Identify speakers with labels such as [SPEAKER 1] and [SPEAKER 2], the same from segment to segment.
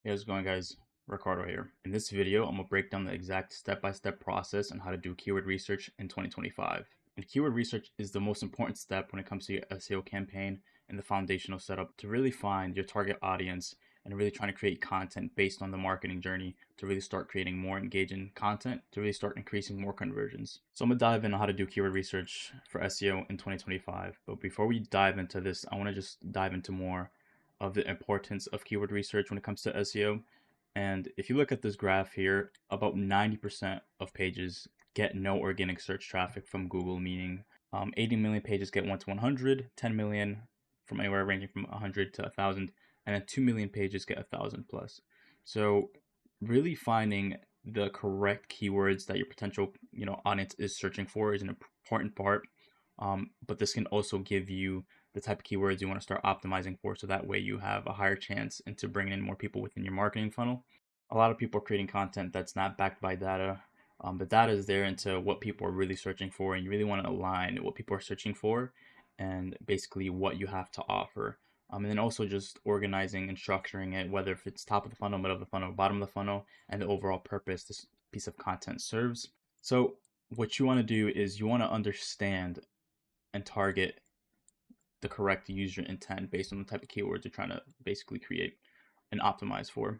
[SPEAKER 1] Hey, how's it going, guys? Ricardo here. In this video, I'm going to break down the exact step-by-step process on how to do keyword research in 2025. And keyword research is the most important step when it comes to your SEO campaign and the foundational setup to really find your target audience and really trying to create content based on the marketing journey to really start creating more engaging content to really start increasing more conversions. So I'm going to dive into how to do keyword research for SEO in 2025. But before we dive into this, I want to just dive into more of the importance of keyword research when it comes to SEO. And if you look at this graph here, about 90% of pages get no organic search traffic from Google, meaning 80 million pages get 1 to 100, 10 million from anywhere ranging from 100 to 1,000, and then 2 million pages get 1,000 plus. So really finding the correct keywords that your potential audience is searching for is an important part. But this can also give you the type of keywords you want to start optimizing for, so that way you have a higher chance into bringing in more people within your marketing funnel. A lot of people are creating content that's not backed by data. The data is there into what people are really searching for, and you really want to align what people are searching for and basically what you have to offer. And then also just organizing and structuring it, whether if it's top of the funnel, middle of the funnel, bottom of the funnel, and the overall purpose this piece of content serves. So what you want to do is you want to understand and target the correct user intent based on the type of keywords you're trying to basically create and optimize for.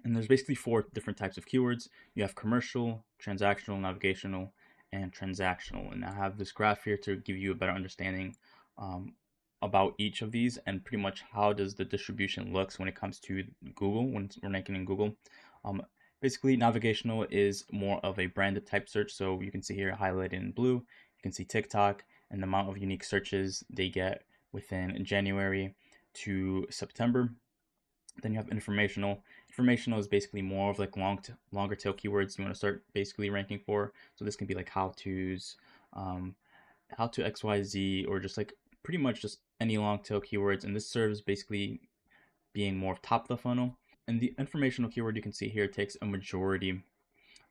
[SPEAKER 1] And there's basically 4 different types of keywords. You have commercial, transactional, navigational, and transactional. And I have this graph here to give you a better understanding about each of these and pretty much how does the distribution looks when it comes to Google, when we're ranking in Google. Basically, navigational is more of a branded type search. So you can see here highlighted in blue, you can see TikTok and the amount of unique searches they get within January to September. Then you have informational. Informational is basically more of like longer tail keywords you want to start basically ranking for. So this can be like how to's, how to XYZ, or just like pretty much just any long tail keywords. And this serves basically being more top of the funnel. And the informational keyword you can see here takes a majority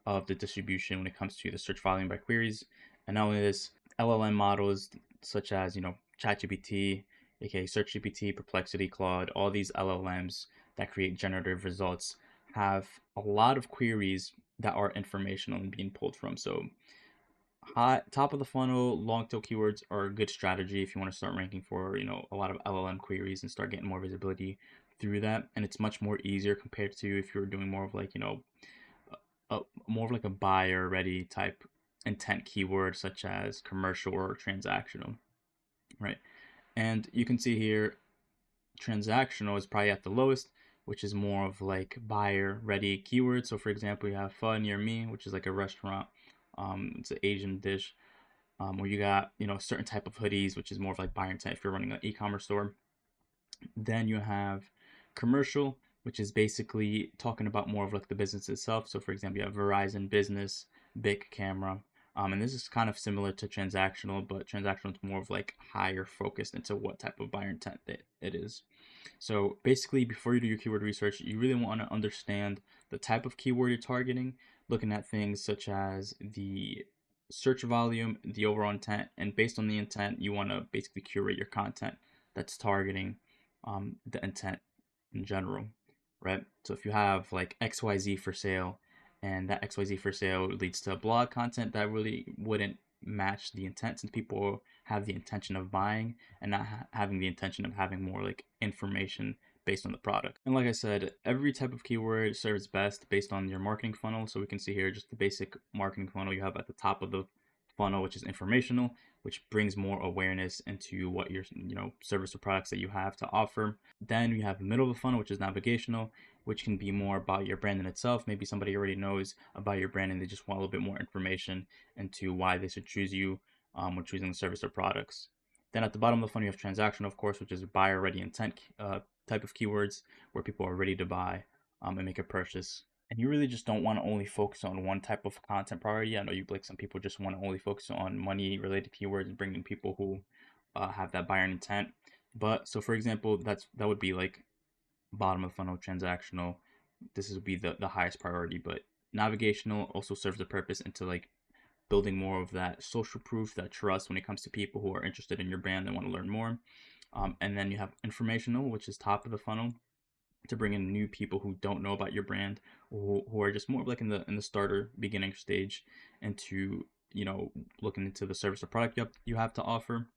[SPEAKER 1] of the distribution when it comes to the search volume by queries. And not only this, LLM models such as ChatGPT, aka SearchGPT, Perplexity, Claude, all these LLMs that create generative results have a lot of queries that are informational and being pulled from. So top of the funnel long tail keywords are a good strategy if you want to start ranking for a lot of LLM queries and start getting more visibility through that. And it's much more easier compared to if you're doing more of like more of like a buyer ready type intent keyword such as commercial or transactional, right? And you can see here transactional is probably at the lowest, which is more of like buyer ready keywords. So for example, you have pho near me, which is like a restaurant. It's an Asian dish. Where you got a certain type of hoodies, which is more of like buyer intent if you're running an e-commerce store. Then you have commercial, which is basically talking about more of like the business itself. So for example, you have Verizon Business, Big Camera. And this is kind of similar to transactional, but transactional is more of like higher focused into what type of buyer intent it is. So basically, before you do your keyword research, you really want to understand the type of keyword you're targeting, looking at things such as the search volume, the overall intent, and based on the intent, you want to basically curate your content that's targeting the intent in general, right? So if you have like XYZ for sale, and that XYZ for sale leads to blog content that really wouldn't match the intent, since people have the intention of buying and not having the intention of having more like information based on the product. And like I said, every type of keyword serves best based on your marketing funnel. So we can see here just the basic marketing funnel you have at the top of the funnel, which is informational, which brings more awareness into what your service or products that you have to offer. Then you have the middle of the funnel, which is navigational, which can be more about your brand in itself. Maybe somebody already knows about your brand and they just want a little bit more information into why they should choose you when choosing the service or products. Then at the bottom of the funnel, you have transactional, of course, which is buyer ready intent type of keywords where people are ready to buy and make a purchase. And you really just don't want to only focus on one type of content priority. I know some people just want to only focus on money related keywords and bring in people who have that buyer intent. But so for example, that would be like bottom of the funnel transactional. This would be the highest priority, but navigational also serves the purpose into like building more of that social proof, that trust when it comes to people who are interested in your brand and want to learn more. And then you have informational, which is top of the funnel. to bring in new people who don't know about your brand, or who are just more like in the starter beginning stage, and to, you know, looking into the service or product you have to offer.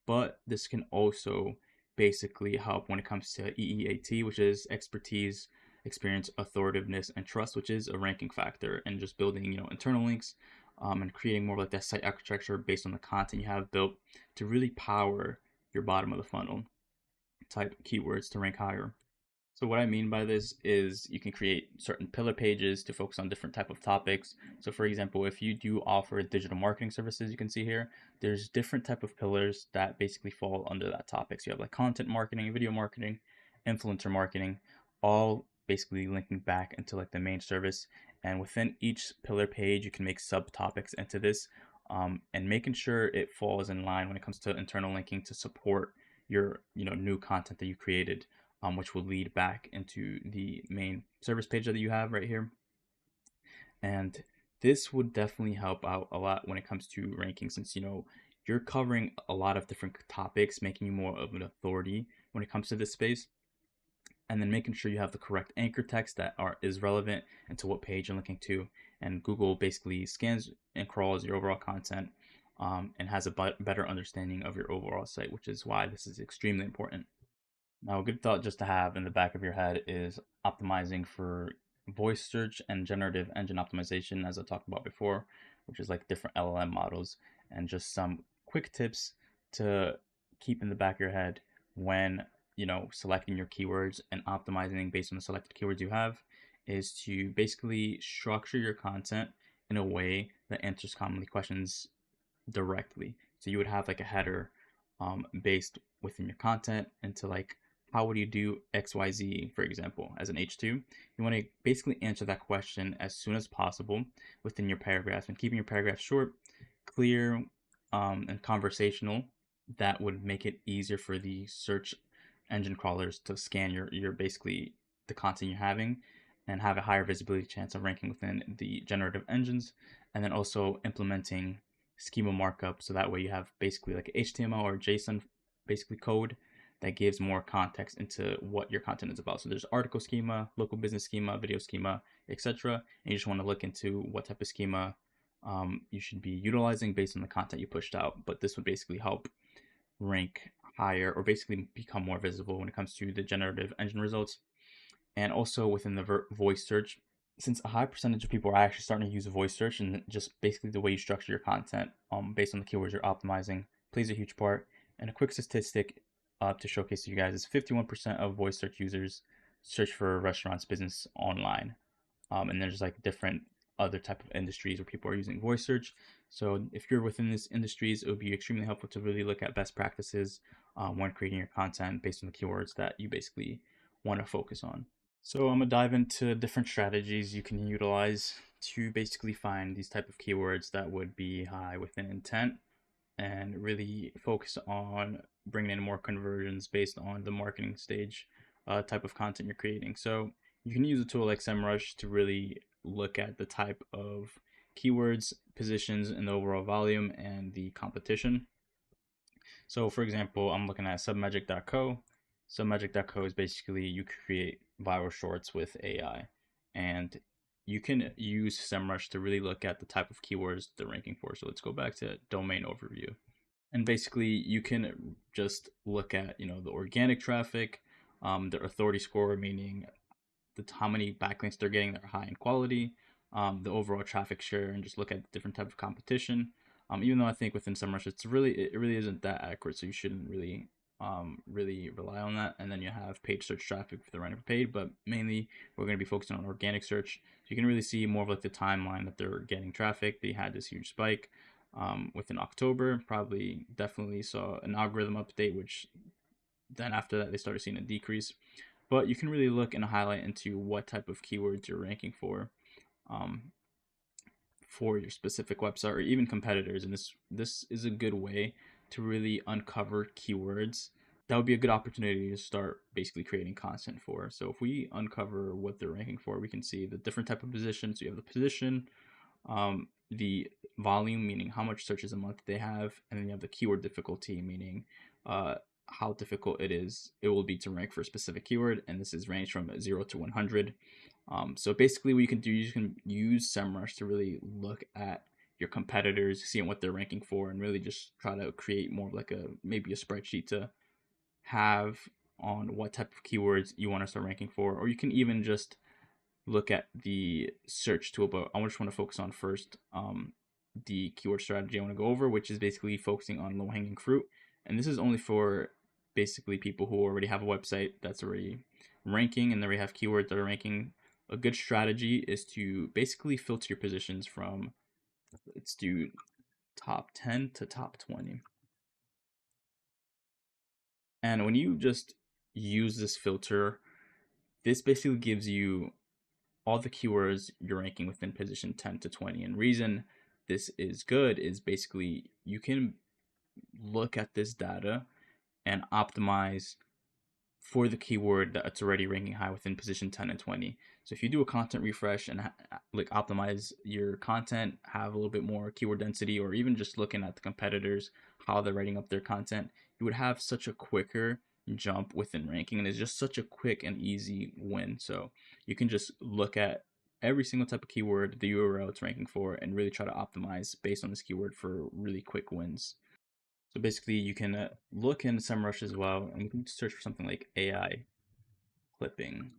[SPEAKER 1] But this can also basically help when it comes to EEAT, which is expertise, experience, authoritiveness, and trust, which is a ranking factor, and just building, you know, internal links, and creating more like that site architecture based on the content you have built to really power your bottom of the funnel type keywords to rank higher. So what I mean by this is you can create certain pillar pages to focus on different type of topics. So for example, if you do offer digital marketing services, you can see here, there's different type of pillars that basically fall under that topic. So you have like content marketing, video marketing, influencer marketing, all basically linking back into like the main service. And within each pillar page, you can make subtopics into this, and making sure it falls in line when it comes to internal linking to support your, you know, new content that you created, which will lead back into the main service page that you have right here. And this would definitely help out a lot when it comes to ranking, since, you know, you're covering a lot of different topics, making you more of an authority when it comes to this space. And then making sure you have the correct anchor text that is relevant and to what page you're linking to. And Google basically scans and crawls your overall content, and has a better understanding of your overall site, which is why this is extremely important. Now, a good thought just to have in the back of your head is optimizing for voice search and generative engine optimization, as I talked about before, which is like different LLM models, and just some quick tips to keep in the back of your head when, you know, selecting your keywords and optimizing based on the selected keywords you have, is to basically structure your content in a way that answers commonly questions directly. So you would have like a header, based within your content into like, how would you do XYZ, for example, as an H2? You want to basically answer that question as soon as possible within your paragraphs, and keeping your paragraphs short, clear, and conversational. That would make it easier for the search engine crawlers to scan your basically the content you're having, and have a higher visibility chance of ranking within the generative engines. And then also implementing schema markup, so that way you have basically like HTML or JSON basically code that gives more context into what your content is about. So there's article schema, local business schema, video schema, etc. And you just want to look into what type of schema, you should be utilizing based on the content you pushed out. But this would basically help rank higher, or basically become more visible when it comes to the generative engine results. And also within the voice search, since a high percentage of people are actually starting to use voice search, and just basically the way you structure your content, based on the keywords you're optimizing, plays a huge part. And a quick statistic, to showcase to you guys, is 51% of voice search users search for restaurants business online. And there's like different other type of industries where people are using voice search. So if you're within these industries, it would be extremely helpful to really look at best practices, when creating your content based on the keywords that you basically want to focus on. So I'm gonna dive into different strategies you can utilize to basically find these type of keywords that would be high within intent, and really focus on bringing in more conversions based on the marketing stage, type of content you're creating. So you can use a tool like SEMrush to really look at the type of keywords, positions, and the overall volume and the competition. So for example, I'm looking at submagic.co. Submagic.co is basically, you create viral shorts with AI, and you can use SEMrush to really look at the type of keywords they're ranking for. So let's go back to domain overview. And basically you can just look at, you know, the organic traffic, the authority score, meaning how many backlinks they're getting that are high in quality, the overall traffic share, and just look at different type of competition. Even though I think within SEMrush it really isn't that accurate, so you shouldn't really, really rely on that. And then you have paid search traffic for the running for paid, but mainly we're going to be focusing on organic search. So you can really see more of like the timeline that they're getting traffic. They had this huge spike, within October, probably definitely saw an algorithm update, which then after that they started seeing a decrease. But you can really look and highlight into what type of keywords you're ranking um, for your specific website, or even competitors. And this is a good way to really uncover keywords. That would be a good opportunity to start basically creating content for. So if we uncover what they're ranking for, we can see the different type of positions. So you have the position, the volume, meaning how much searches a month they have, and then you have the keyword difficulty, meaning, how difficult it will be to rank for a specific keyword, and this is ranged from 0 to 100. So basically what you can do, you can use SEMrush to really look at your competitors, seeing what they're ranking for, and really just try to create more of like maybe a spreadsheet to have on what type of keywords you want to start ranking for. Or you can even just look at the search tool, but I just want to focus on first the keyword strategy I want to go over, which is basically focusing on low-hanging fruit. And this is only for basically people who already have a website that's already ranking and they already have keywords that are ranking. A good strategy is to basically filter your positions from, let's do top 10 to top 20. And when you just use this filter, this basically gives you all the keywords you're ranking within position 10 to 20. And reason this is good is basically you can look at this data and optimize for the keyword that's already ranking high within position 10 and 20. So if you do a content refresh and like optimize your content, have a little bit more keyword density, or even just looking at the competitors, how they're writing up their content, you would have such a quicker jump within ranking, and it's just such a quick and easy win. So you can just look at every single type of keyword, the URL it's ranking for, and really try to optimize based on this keyword for really quick wins. So basically, you can look in SEMrush as well, and you can search for something like AI clipping.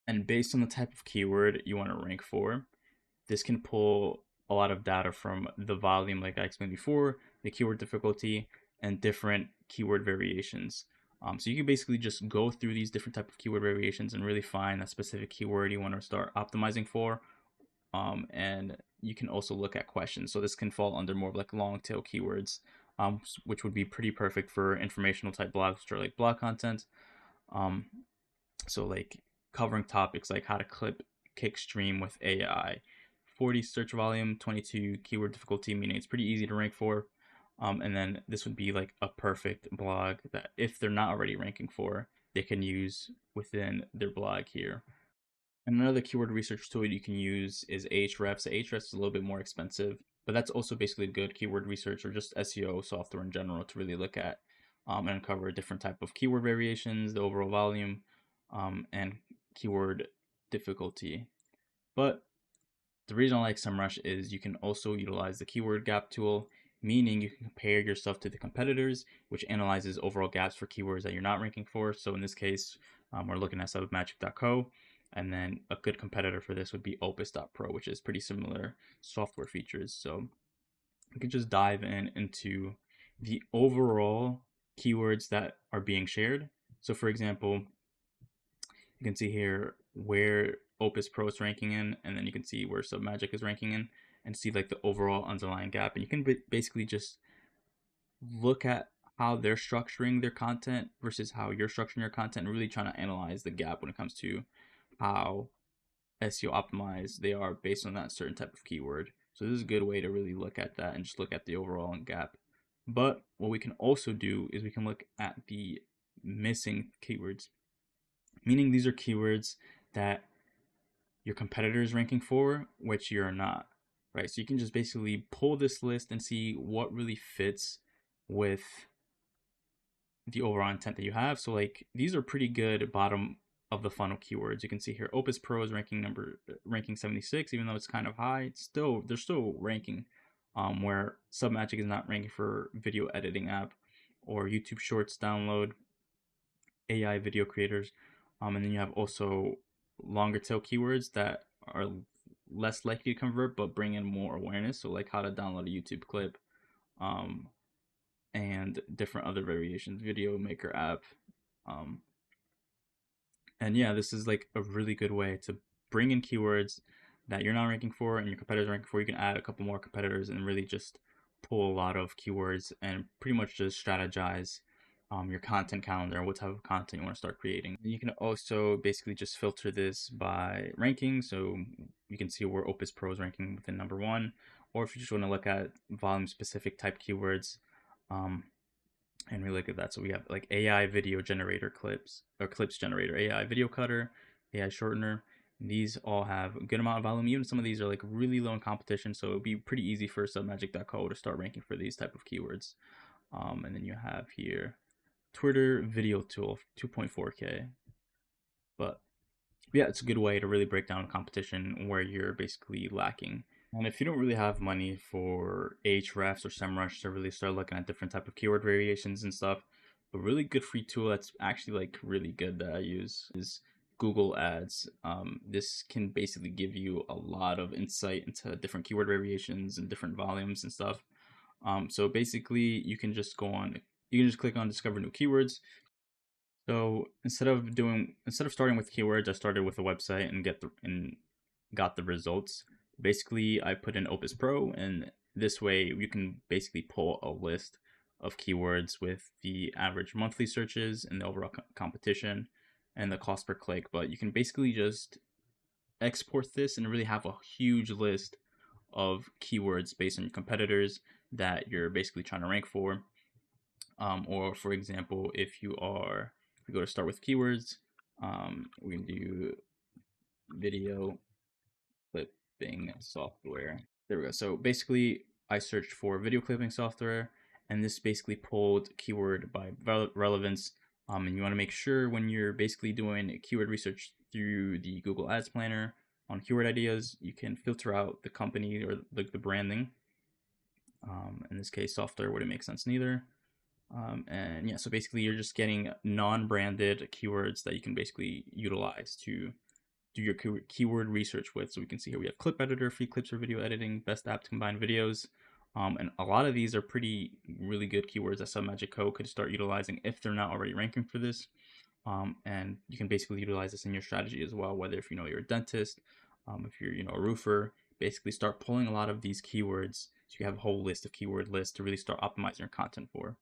[SPEAKER 1] And based on the type of keyword you want to rank for, this can pull a lot of data from the volume, like I explained before, the keyword difficulty, and different keyword variations. So you can basically just go through these different type of keyword variations and really find a specific keyword you want to start optimizing for. And you can also look at questions. So this can fall under more of like long tail keywords, which would be pretty perfect for informational type blogs or like blog content. Um, so like covering topics like how to clip kick stream with AI, 40 search volume, 22 keyword difficulty, meaning it's pretty easy to rank for. And then this would be like a perfect blog that if they're not already ranking for, they can use within their blog here. And another keyword research tool you can use is Ahrefs. So Ahrefs is a little bit more expensive, but that's also basically good keyword research or just SEO software in general to really look at and uncover different type of keyword variations, the overall volume, and keyword difficulty. But the reason I like SEMrush is you can also utilize the keyword gap tool, meaning you can compare yourself to the competitors, which analyzes overall gaps for keywords that you're not ranking for. So in this case, we're looking at submagic.co, and then a good competitor for this would be opus.pro, which is pretty similar software features. So we could just dive into the overall keywords that are being shared. So for example, you can see here where Opus Pro is ranking in, and then you can see where Submagic is ranking in, and see like the overall underlying gap. And you can basically just look at how they're structuring their content versus how you're structuring your content, and really trying to analyze the gap when it comes to how SEO optimized they are based on that certain type of keyword. So this is a good way to really look at that and just look at the overall gap. But what we can also do is we can look at the missing keywords, meaning these are keywords that your competitor is ranking for, which you're not, right? So you can just basically pull this list and see what really fits with the overall intent that you have. So like these are pretty good bottom of the funnel keywords. You can see here Opus Pro is ranking 76, even though it's kind of high. They're still ranking. Where Submagic is not ranking for video editing app or YouTube Shorts download, AI video creators. And then you have also longer tail keywords that are less likely to convert but bring in more awareness. So like how to download a YouTube clip, and different other variations, video maker app. Um, and yeah, this is like a really good way to bring in keywords that you're not ranking for and your competitors ranking for. You can add a couple more competitors and really just pull a lot of keywords and pretty much just strategize your content calendar, what type of content you want to start creating. You can also basically just filter this by ranking. So you can see where Opus Pro is ranking within number one, or if you just want to look at volume specific type keywords, and we look at that. So we have like AI video generator clips, or clips generator, AI video cutter, AI shortener. These all have a good amount of volume. Even some of these are like really low in competition, so it would be pretty easy for submagic.co to start ranking for these type of keywords. And then you have here Twitter video tool 2.4K. But yeah, it's a good way to really break down a competition where you're basically lacking. And if you don't really have money for Ahrefs or SEMrush to really start looking at different type of keyword variations and stuff, a really good free tool that's actually like really good that I use is Google Ads. This can basically give you a lot of insight into different keyword variations and different volumes and stuff. So basically, you can just click on discover new keywords. So instead of starting with keywords, I started with a website and got the results. Basically, I put in Opus Pro, and this way you can basically pull a list of keywords with the average monthly searches and the overall competition and the cost per click. But you can basically just export this and really have a huge list of keywords based on your competitors that you're basically trying to rank for. Or for example, if you go to start with keywords, we can do video clipping software. There we go. So basically, I searched for video clipping software, and this basically pulled keyword by relevance. And you want to make sure when you're basically doing keyword research through the Google Ads Planner on keyword ideas, you can filter out the company or the branding. In this case, software wouldn't make sense neither. And yeah, so basically you're just getting non-branded keywords that you can basically utilize to do your keyword research with. So we can see here we have clip editor, free clips for video editing, best app to combine videos. And a lot of these are really good keywords that some Magic Co could start utilizing if they're not already ranking for this. And you can basically utilize this in your strategy as well, whether if you're a dentist, if you're a roofer, basically start pulling a lot of these keywords so you have a whole list of keyword lists to really start optimizing your content for.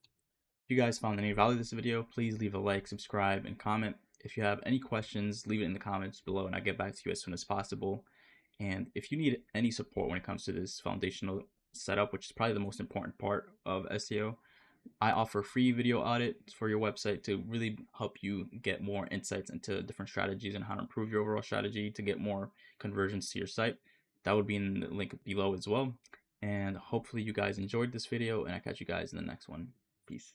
[SPEAKER 1] If you guys found any value in this video, please leave a like, subscribe, and comment. If you have any questions, leave it in the comments below and I'll get back to you as soon as possible. And if you need any support when it comes to this foundational setup, which is probably the most important part of SEO, I offer free video audits for your website to really help you get more insights into different strategies and how to improve your overall strategy to get more conversions to your site. That would be in the link below as well. And hopefully you guys enjoyed this video, and I'll catch you guys in the next one. Peace.